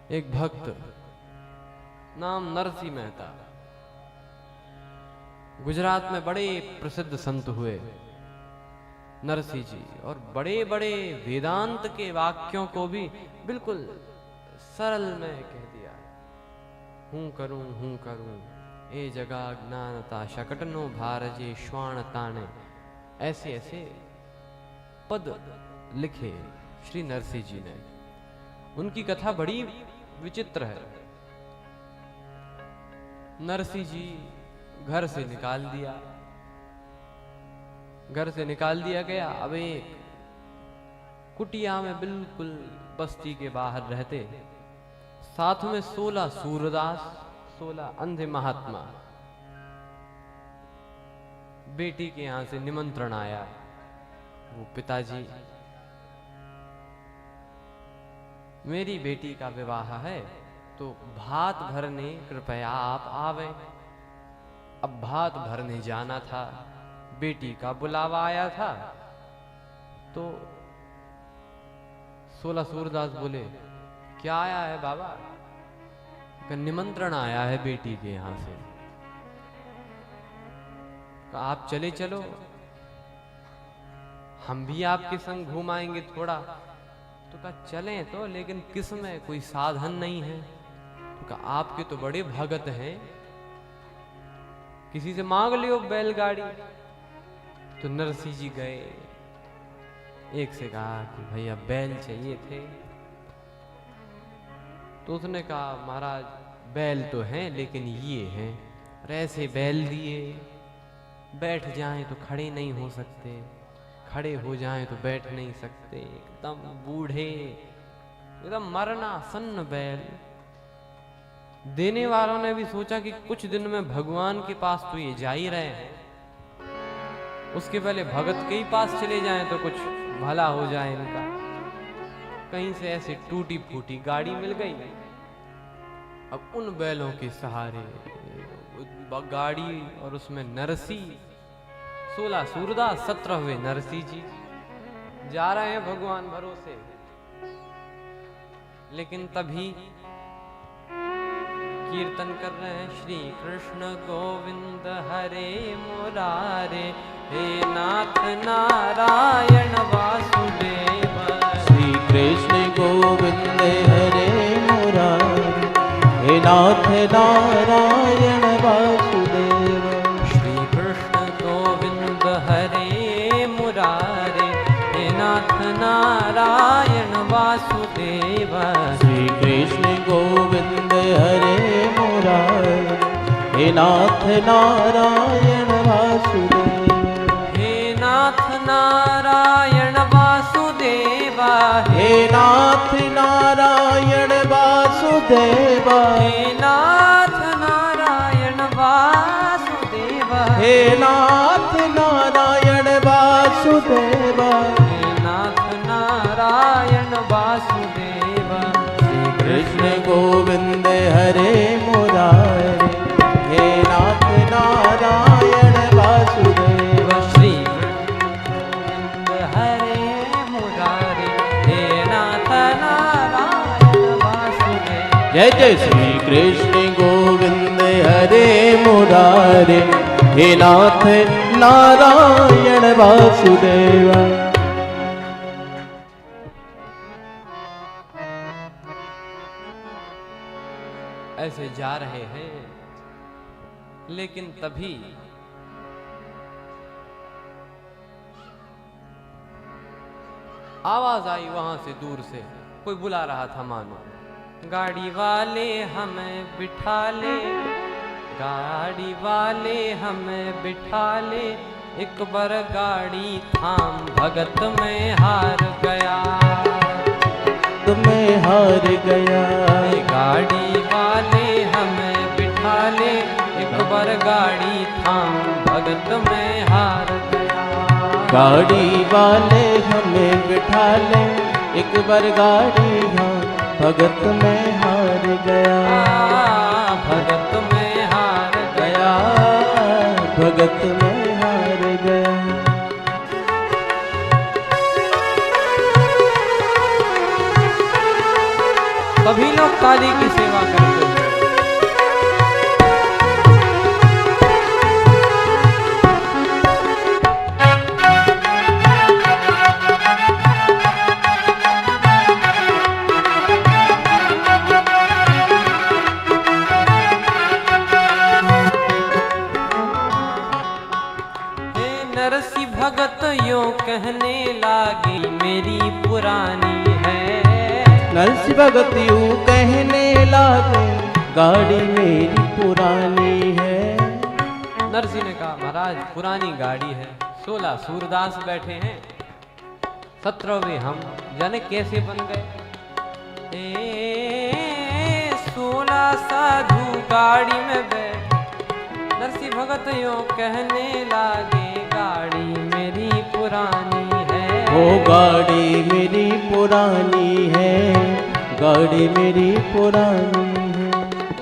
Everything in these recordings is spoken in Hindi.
एक भक्त नाम नरसिंह मेहता गुजरात में बड़े प्रसिद्ध संत हुए नरसिंह जी, और बड़े बड़े वेदांत के वाक्यों को भी बिल्कुल सरल में कह दिया। हूं करूं ए जगा ज्ञानता शकटनो भारजे श्वाण ताने, ऐसे ऐसे पद लिखे श्री नरसिंह जी ने। उनकी कथा बड़ी विचित्र है। नरसिंह जी घर से निकाल दिया गया। अब एक कुटिया में बिल्कुल बस्ती के बाहर रहते, साथ में 16 सूरदास, 16 अंधे महात्मा। बेटी के यहां से निमंत्रण आया। वो पिताजी, मेरी बेटी का विवाह है तो भात भरने कृपया आप आवे। अब भात भरने जाना था, बेटी का बुलावा आया था। तो 16 सूरदास बोले, क्या आया है बाबा? का निमंत्रण आया है बेटी के यहां से, आप चले चलो, हम भी आपके संग घूम आएंगे थोड़ा। तो कहा चलें तो, लेकिन किस में, कोई साधन नहीं है। तो कहा आपके तो बड़े भगत हैं, किसी से मांग लियो बैलगाड़ी। तो नरसिंह जी गए, एक से कहा कि भैया बैल चाहिए थे। तो उसने कहा महाराज बैल तो हैं लेकिन ये हैं, और ऐसे बैल दिए, बैठ जाएं तो खड़े नहीं हो सकते, खड़े हो जाएं तो बैठ नहीं सकते, एकदम बूढ़े, एकदम मरना सन्न बैल। देने वालों ने भी सोचा कि कुछ दिन में भगवान के पास तो ये जा ही रहे हैं, उसके पहले भगत के ही पास चले जाएं तो कुछ भला हो जाए इनका। कहीं से ऐसे टूटी फूटी गाड़ी मिल गई। अब उन बैलों के सहारे गाड़ी, और उसमें नरसिंह, 16 सूरदास, 17 हुए नरसिंह जी जा रहे हैं भगवान भरोसे। लेकिन तभी कीर्तन कर रहे हैं, श्री कृष्ण गोविंद हरे मुरारे, हे नाथ नारायण वासुदेव। श्री कृष्ण गोविंद हरे मुरारे, हे नाथ नारायण वासुदेव। श्री कृष्ण गोविंद हरे मुरारे, हे नाथ नारायण वासुदेव। श्री कृष्ण गोविंद हरे मुरारे, हे नाथ नारायण वासुदेव। हे नाथ नारायण वासुदेव, हे नाथ नारायण वासुदेव। हे नाथ नारायण वासुदेव। हे नाथ नारायण वासुदेव। हे नाथ नारायण वासुदेव। श्री कृष्ण गोविंद हरे मुरारे, हे नाथ नारायण वासुदेव। श्री गोविंद हरे मुरारे, हे नाथ नारायण वासुदेव। जय जय श्री कृष्ण गोविंद हरे मुरारे, हे नाथ नारायण वासुदेव। ऐसे जा रहे हैं, लेकिन तभी आवाज आई वहां से, दूर से कोई बुला रहा था मानो, गाड़ी वाले हमें बिठा ले, गाड़ी वाले हमें बिठा ले, एक बार गाड़ी थाम भगत में हार गया, तुम्हें हार गया। गाड़ी वाले हमें बिठा ले, एक बार गाड़ी थाम भगत में हार गया। गाड़ी वाले हमें बिठा ले, एक बार गाड़ी हाँ भगत में हार गया, भगत में हार गया, भगत में हार गया। सभी लोग काली की सेवा करते हैं। नरसी भगत यूं कहने लागी मेरी पुरानी है। नरसी भगत यूं कहने लागे गाड़ी मेरी पुरानी है। नरसी ने कहा महाराज पुरानी गाड़ी है, 16 सूरदास बैठे हैं, 17वें हम, जाने कैसे बन गए। 16 साधु गाड़ी में बैठ। नरसी भगत यूं कहने लागे गाड़ी मेरी पुरानी है। वो गाड़ी मेरी पुरानी है, गाड़ी मेरी पुरानी है।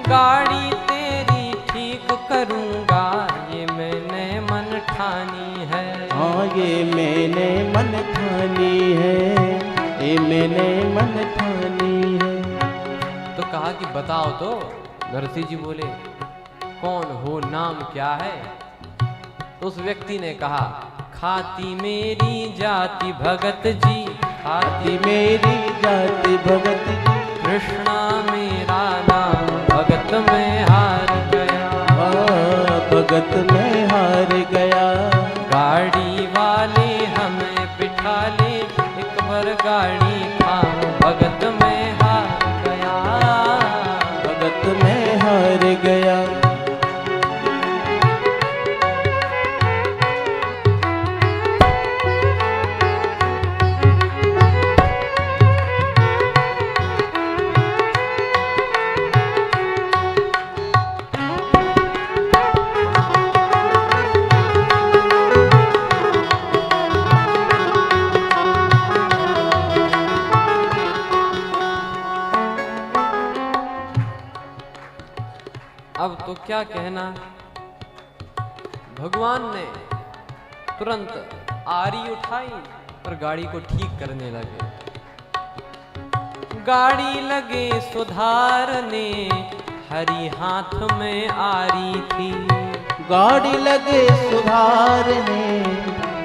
गाड़ी तेरी ठीक करूंगा ये मैंने मन ठानी है। हाँ ये मैंने मन ठानी है, ये मैंने मन ठानी है। तो कहा कि बताओ तो। नरसी जी बोले कौन हो, नाम क्या है। तो उस व्यक्ति ने कहा खाती मेरी जाति भगत जी, खाती मेरी जाति भगत जी। कृष्णा मेरा नाम भगत में हार गया। भगत में हार गया। गाड़ी वाले हमें बिठा ले, एक बार गाड़ी थाम भगत में हार गया। भगत में हार गया। अब तो क्या कहना। भगवान ने तुरंत आरी उठाई और गाड़ी को ठीक करने लगे। गाड़ी लगे सुधारने, हरी हाथ में आरी थी। गाड़ी लगे सुधारने,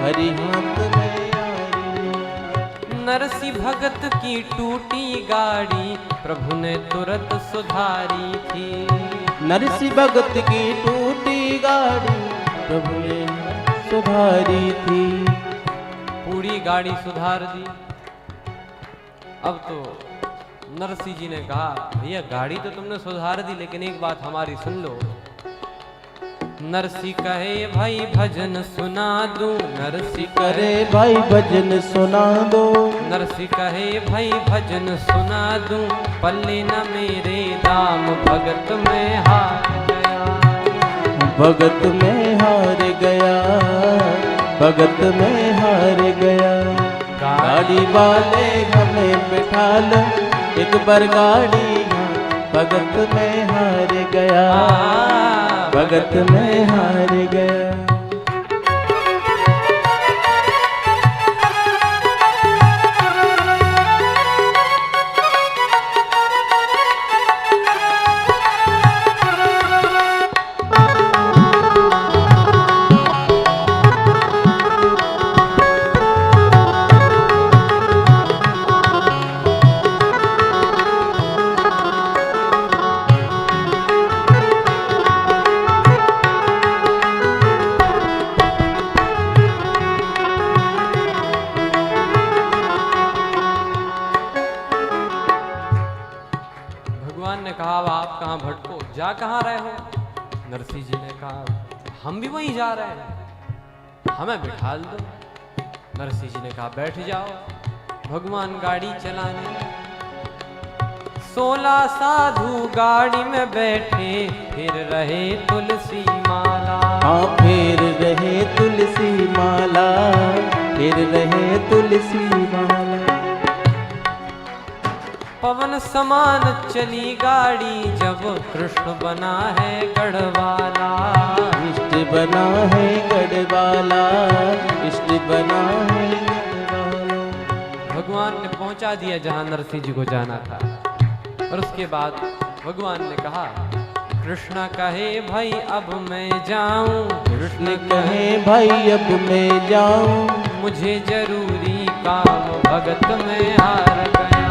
हरी हाथ में आरी। नरसी भगत की टूटी गाड़ी प्रभु ने तुरंत सुधारी थी। नरसी भगत की टूटी गाड़ी प्रभु ने सुधारी थी। पूरी गाड़ी सुधार दी। अब तो नरसी जी ने कहा भैया गाड़ी तो तुमने सुधार दी, लेकिन एक बात हमारी सुन लो। नरसी कहे भाई भजन सुना दूं। नरसी करे भाई भजन सुना दो। नरसी कहे भाई भजन सुना दूं, पल्ले न मेरे दाम भगत में हार गया। भगत में हार गया, भगत में हार गया। गाड़ी वाले हमें बिठा लो, एक बार गाड़ी भगत में हार गया। भगत में हार गया। कहा अब आप कहाँ भटको, जा कहाँ रहे हो। नरसी जी ने कहा हम भी वहीं जा रहे हैं, हमें बिठा दो। नरसी जी ने कहा बैठ जाओ। भगवान गाड़ी चलाने। 16 साधु गाड़ी में बैठे, फिर रहे तुलसी माला। हाँ फिर रहे तुलसी माला, फिर रहे तुलसी माला। पवन समान चली गाड़ी, जब कृष्ण बना है गढ़वाला। इष्ट बना है गढ़वाला, इष्ट बना है गढ़वाला। भगवान ने पहुंचा दिया जहां नरसिंह जी को जाना था। और उसके बाद भगवान ने कहा, कृष्ण कहे भाई अब मैं जाऊं, कृष्ण कहे भाई अब मैं जाऊं, मुझे जरूरी काम भगत में हार गया,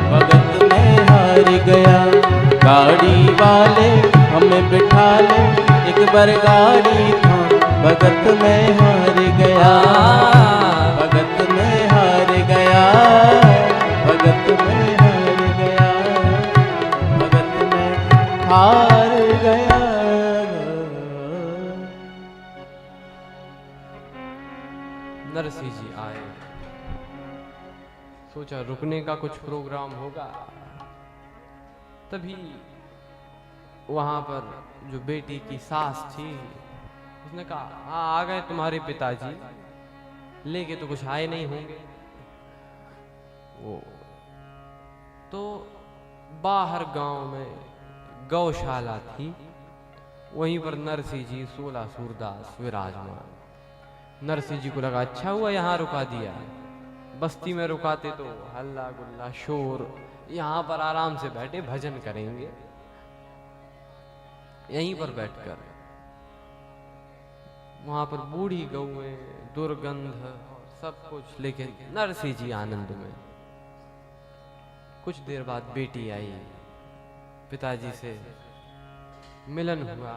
भगत में हार गया। गाड़ी वाले हमें बिठा ले, एक बार गाड़ी था भगत में हार गया, भगत में हार गया, भगत में हार गया, भगत में हार गया। नरसिंह जी आए, सोचा रुकने का कुछ प्रोग्राम होगा। तभी वहां पर जो बेटी की सास थी, उसने कहा, हाँ आ गए तुम्हारे पिताजी, लेके तो कुछ आए नहीं होंगे। वो तो बाहर गांव में गौशाला थी, वहीं पर नरसिंह जी 16 सूरदास विराजमान। नरसिंह जी को लगा अच्छा हुआ यहाँ रुका दिया, बस्ती में रुकाते तो हल्ला गुल्ला शोर, यहाँ पर आराम से बैठे भजन करेंगे, यहीं पर बैठकर। वहां पर बूढ़ी गौएं, दुर्गंध सब कुछ, लेकिन नरसिंह जी आनंद में। कुछ देर बाद बेटी आई, पिताजी से मिलन हुआ,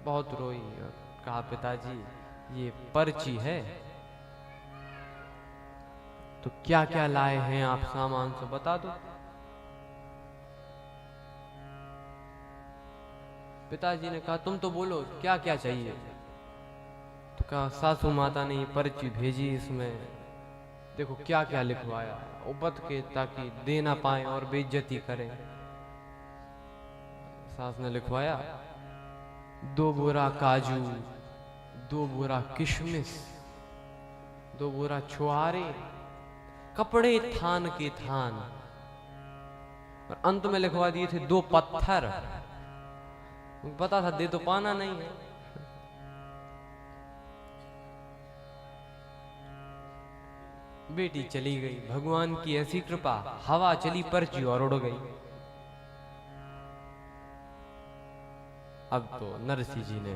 बहुत रोई और कहा, पिताजी ये पर्ची है, तो क्या क्या लाए हैं आप सामान, तो बता दो। पिताजी ने कहा, तुम तो बोलो क्या क्या चाहिए। तो कहा, सासू माता ने पर्ची भेजी, इसमें देखो क्या क्या लिखवाया, उबत के ताकि दे ना पाए और बेइज्जती करें। सास ने लिखवाया, 2 बोरा काजू, 2 बोरा किशमिश, 2 बोरा छुआरे, कपड़े थान के थान, और अंत में लिखवा दिए थे 2 पत्थर। पता था दे तो पाना नहीं है। बेटी चली गई, भगवान की ऐसी कृपा, हवा चली पर्ची और उड़ गई। अब तो नरसिंह जी ने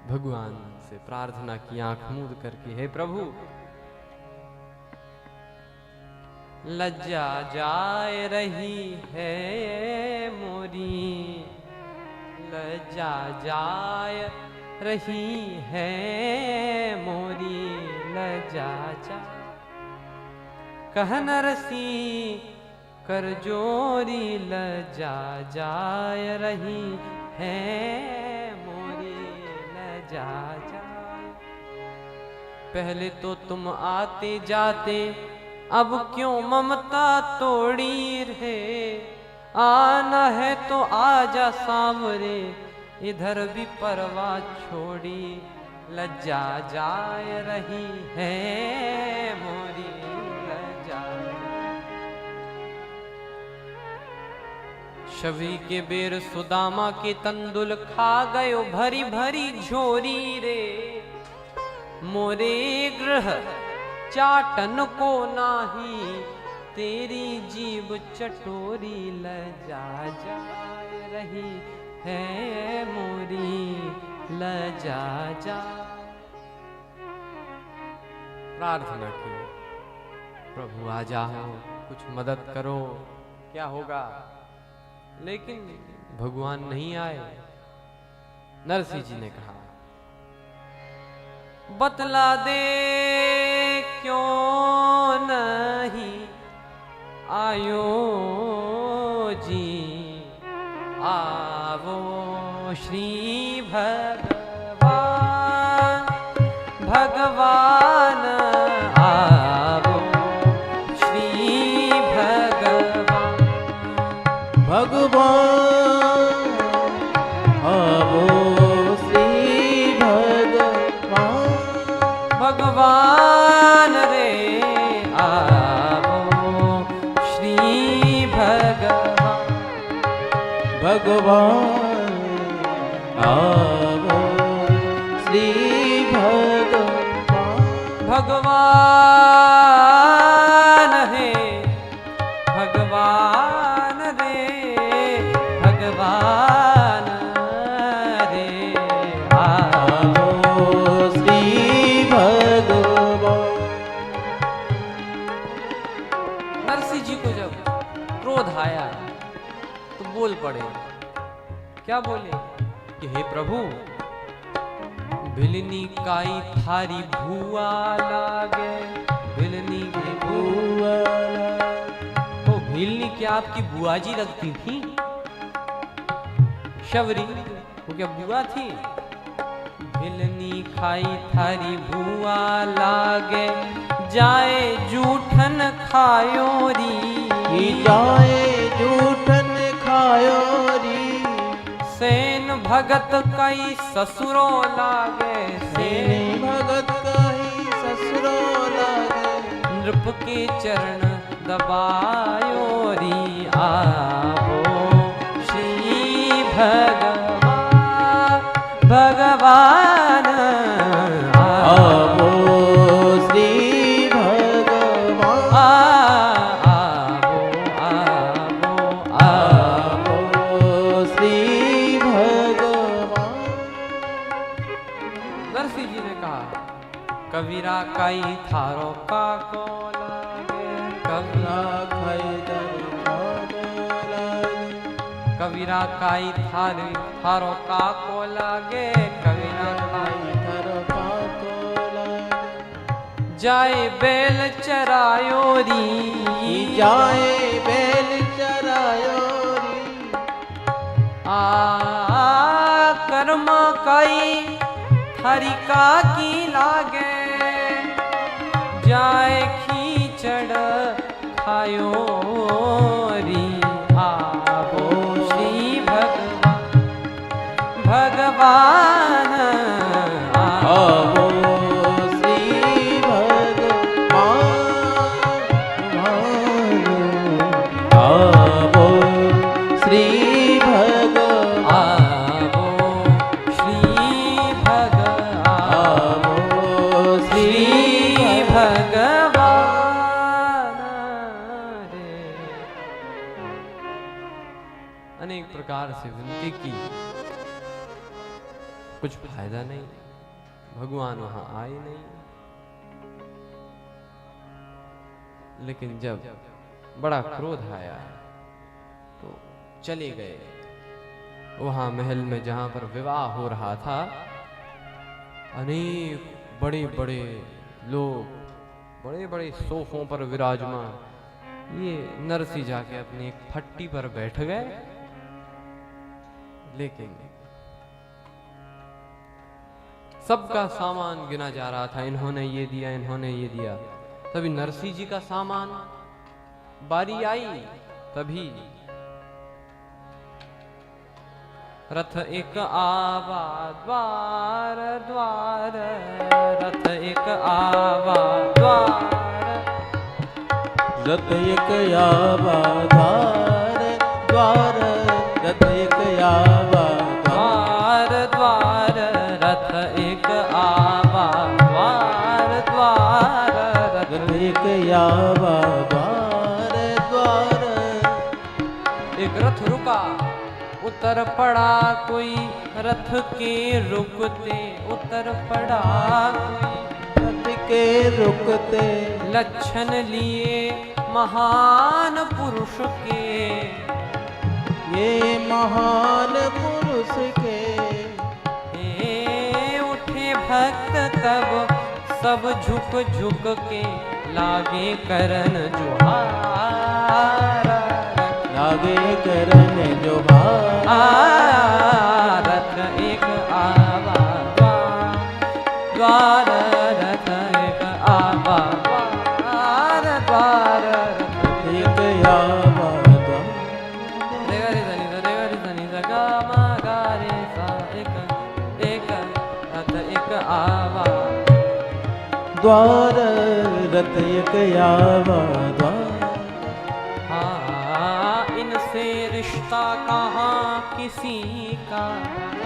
भगवान से प्रार्थना की, आंख मूंद करके, हे प्रभु लज्जा जाए रही है मोरी, लज्जा जाए रही है मोरी, लज्जा जा कह नरसिंह कर जोरी, लज्जा जाए रही है मोरी, लज्जा जाए। पहले तो तुम आते जाते, अब क्यों ममता तोड़ी रे, आना है तो आजा सांवरे, इधर भी परवाह छोड़ी, लज्जा जाए रही है मोरी, लज्जा। शवी के बेर सुदामा के तंदुल खा गयो भरी भरी झोरी रे, मोरे ग्रह चाटन को नाही, तेरी जीभ चटोरी, लज्जा जाए रही है मोरी, लज्जा जा। प्रार्थना की, प्रभु आ जाओ, कुछ मदद करो, क्या होगा। लेकिन भगवान नहीं आए। नरसिंह जी ने कहा, बतला दे क्यों नहीं आयो जी, आवो श्री भगवान, भगवान आवो श्री भगवान, भगवान आवो श्री भगवान, भगवान रे आवो श्री भगवान, भगवान आवो श्री भगवान, भगवान है भगवान रे रे आवो श्री भगवान। नरसिंह जी को जब क्रोध आया तो बोल पड़े। क्या बोले कि हे प्रभु, भिलनी काई थारी भुआ लागे। भिलनी की भुआ तो भिलनी क्या आपकी बुआ जी लगती थी? शबरी वो क्या बुआ थी? भिलनी खाई थारी भुआ लागे, जाए जूठन खायो री। जाए जूठन खायो री। सेन भगत कई ससुरो लागे। सेन भगत कई ससुरो लागे। नृप के चरण दबायो री। आवो श्री भगवान भगवान। आवो श्री भगवान। आवो आवो आवो श्री भगवान। नरसिंह जी ने कहा, कबीरा काई थारो का को लागे। कबीरा कबीरा काई थारो का को लागे। कबीरा काई थारो का को लागे। जाए बेल चरायो री। जाए बेल चरायो री। कर्म काई थारी का की लागे। जाए खीचड़ खायो री। आवो श्री भगवान भगवान। आवो श्री भगवान। आवो श्री भगवान। आवो श्री भगवान। आवो श्री भगवान रे। अनेक प्रकार से विनती की, कुछ फायदा नहीं। भगवान वहां आए नहीं। लेकिन जब बड़ा क्रोध आया तो चले गए वहां महल में जहां पर विवाह हो रहा था। अनेक बड़े बड़े लोग बड़े बड़े सोफों पर विराजमान। ये नरसिंह जाके अपनी एक फट्टी पर बैठ गए। लेकिन सबका सामान गिना जा रहा था, इन्होंने ये दिया, इन्होंने ये दिया। तभी नरसिंह जी का सामान बारी आई। तभी रथ एक आवा द्वार द्वार। रथ एक आवा द्वार। रथ एक आवा द्वार द्वार। रथ एक आवा द्वार द्वार। रथ एक आवा द्वार द्वार। रथ एक आवा द्वार द्वार। एक रथ रुका, उतर पड़ा कोई रथ के रुकते। उतर पड़ा कोई रथ के रुकते। लक्षण लिए महान पुरुष के। ये महान पुरुष के। उठे भक्त तब सब झुक झुक के लागे करन जोहार। लागे करन जोहार। रथ एक आवा द्वार। रथ एक आवा द्वार द्वार। रथ एक आवा द्वार। रे रे धनी रे गा मा गा रे सा। एक एक रथ एक आवा द्वार। रथ एक आवा द्वार। इनसे रिश्ता कहाँ किसी का।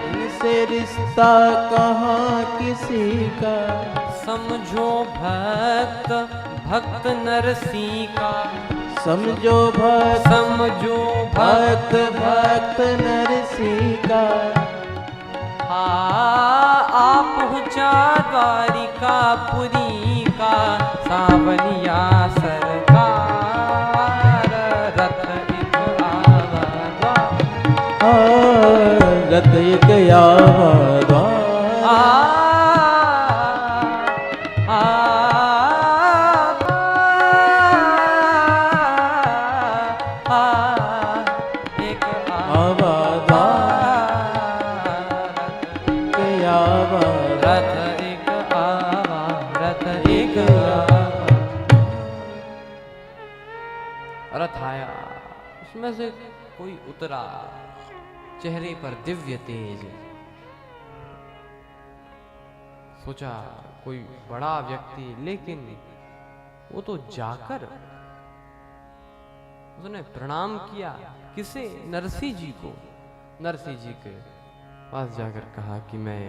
इनसे रिश्ता कहाँ किसी का। समझो भक्त भक्त नरसिंह का। समझो भक्त समझो भक्त भक्त नरसिंह किसी का। आप पहुँचा द्वारिकापुरी का सावलिया सरकार, रथ एक आवा रथ एक आवा द्वार। एक आवा रथ एक आवा, रथ एक रथ आया, उसमें से कोई उतरा, चेहरे पर दिव्य तेज। सोचा कोई बड़ा व्यक्ति, लेकिन वो तो जाकर उसने प्रणाम किया। किसे? नरसिंह जी को। नरसिंह जी के पास जाकर कहा कि मैं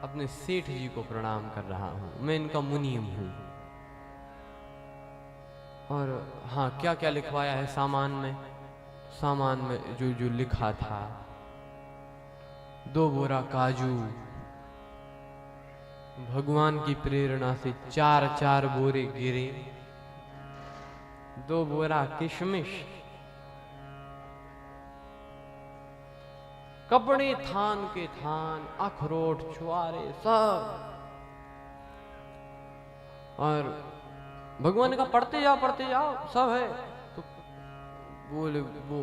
अपने सेठ जी को प्रणाम कर रहा हूं, मैं इनका मुनीम हूं। और हाँ, क्या क्या लिखवाया है सामान में? सामान में जो जो लिखा था, 2 बोरा काजू, भगवान की प्रेरणा से 4-4 बोरे गिरे, 2 बोरा किशमिश, कपड़े थान के थान, अखरोट छुआरे सब। और भगवान ने कहा पढ़ते जाओ सब है। तो बोले वो,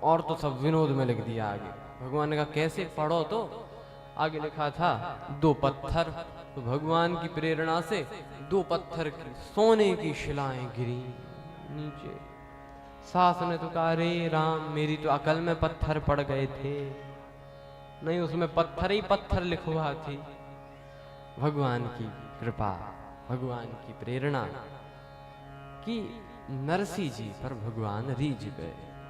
और तो सब विनोद में लिख दिया आगे। भगवान ने कहा कैसे? पढ़ो तो। आगे लिखा था 2 पत्थर। तो भगवान की प्रेरणा से 2 पत्थर की सोने की शिलाएं गिरी नीचे। सास ने तो कहा रे राम, मेरी तो अकल में पत्थर पड़ गए थे। नहीं, उसमें पत्थर ही पत्थर लिखवा थी। भगवान की कृपा, भगवान की प्रेरणा कि नरसिंह जी पर भगवान रीझ गए।